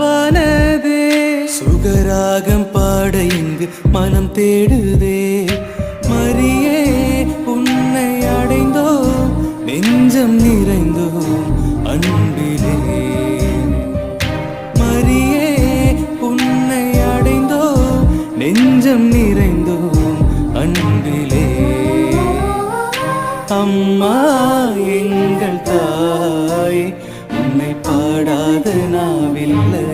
உருவானதே. சுகராகம் பாட இங்கு மனம் தேடுதே. மரியே உன்னை அடைந்தோ நெஞ்சம் நிறைந்தோ அன்பிலே. மரியே உன்னை அடைந்தோ நெஞ்சம் நிறைந்தோ அன்பிலே. அம்மா எங்கள் தாய் உன்னை பாடாத நாவில்லை.